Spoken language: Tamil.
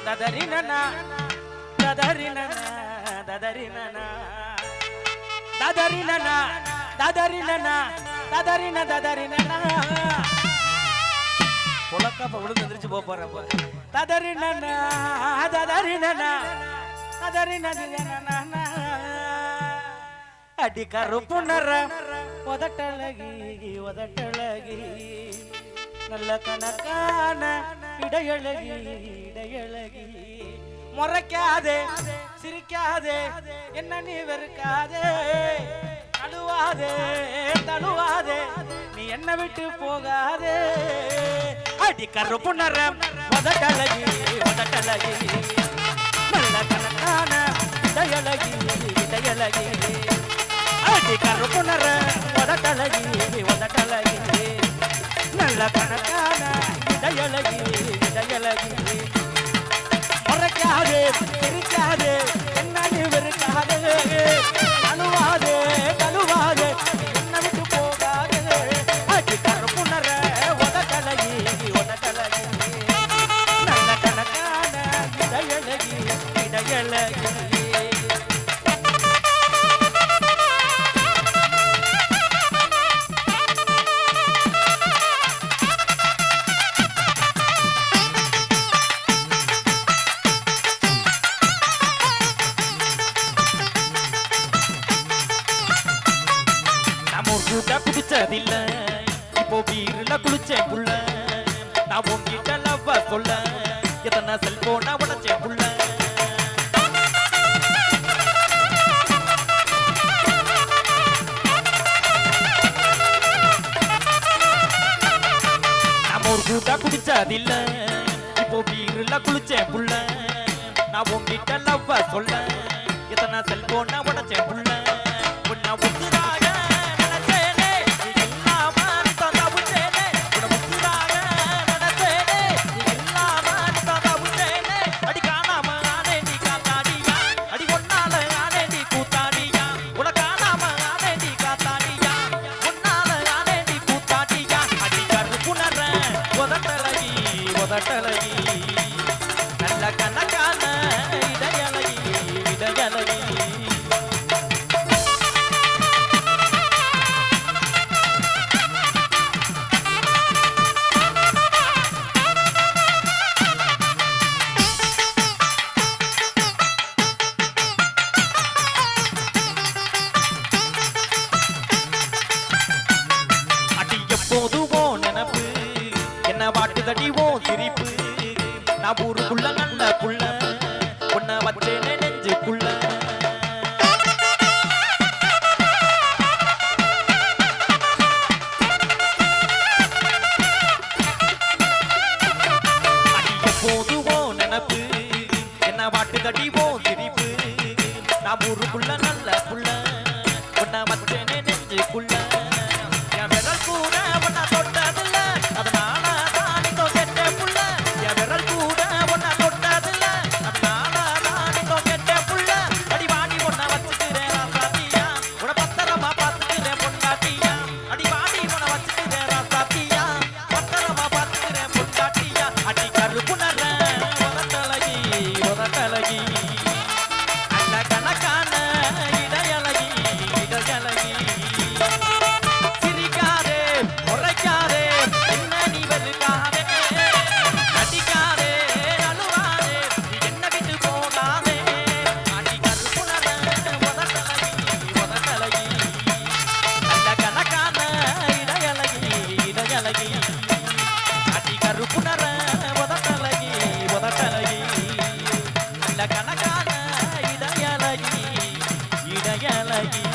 దదరిననా దదరిననా దదరిననా దదరిననా దదరిననా దదరిన దదరిననా பொலக்காப்ப விழுந்து எந்திரிச்சு போறப்ப ததறினனா ததறினனா ததறினனா அடி கருப்பு நிறம் உதட்டழகி உதட்டழகி நல்ல கணக்கான இடையழகி இடையழகி முறைக்காதே சிரிக்காதே என்ன நீ வெறுக்காதே தழுவாதே தழுவாதே நீ என்ன விட்டு போகாதே அடி கருப்பு நிறம் உதட்டழகி உதட்டழகி நல்ல கணக்கான இடையழகி இடையழகி அடி கருப்பு நிறம் உதட்டழகி உதட்டழகி நல்ல கணக்கான இடையழகி இடையழகி முறைக்காதே சிரிக்காதே என்ன நீ வெறுக்காதே தழுவாதே தழுவாதே என்ன விட்டு போகாதே அடி கருப்பு நிறம் உதட்டழகி உதட்டழகி நல்ல கணக்கான இடையழகி இடையழகி குடிச்சதில்ல இப்போ வீருல குளிச்சேன் புள்ள நான் உங்கிட்ட லவ்வ சொல்ல எத்தனை செல்போனா உடச்சேன் புள்ள நம்ம ஒரு கூட்டா குடிச்சதில்ல இப்போ வீருல குளிச்சேன் புள்ள நான் உங்கிட்ட லவ்வ சொல்ல எத்தனை செல்போனா உடச்சேன் புள்ள உன்னை ஒத்துறாக நல்ல கணக்கான இடையழகி இடையழகி அடி எப்போதுவோ நினப்பு என்ன வாட்டுதடி ஓ சிரிப்பு நான் ஊருக்குள்ள நல்ல புள்ள உன்னை வச்சேனே நெஞ்சுக்குள்ள அடி எப்போதுவோ நினப்பு என்ன வாட்டுதடி ஓ சிரிப்பு நான் ஊருக்குள்ள நல்ல புள்ள உன்னை வச்சேனே நெஞ்சுக்குள்ள என் விரல் கூட உன்னை தொட்டதில்ல அதனால கணக்கான இடையழகி இடையழகி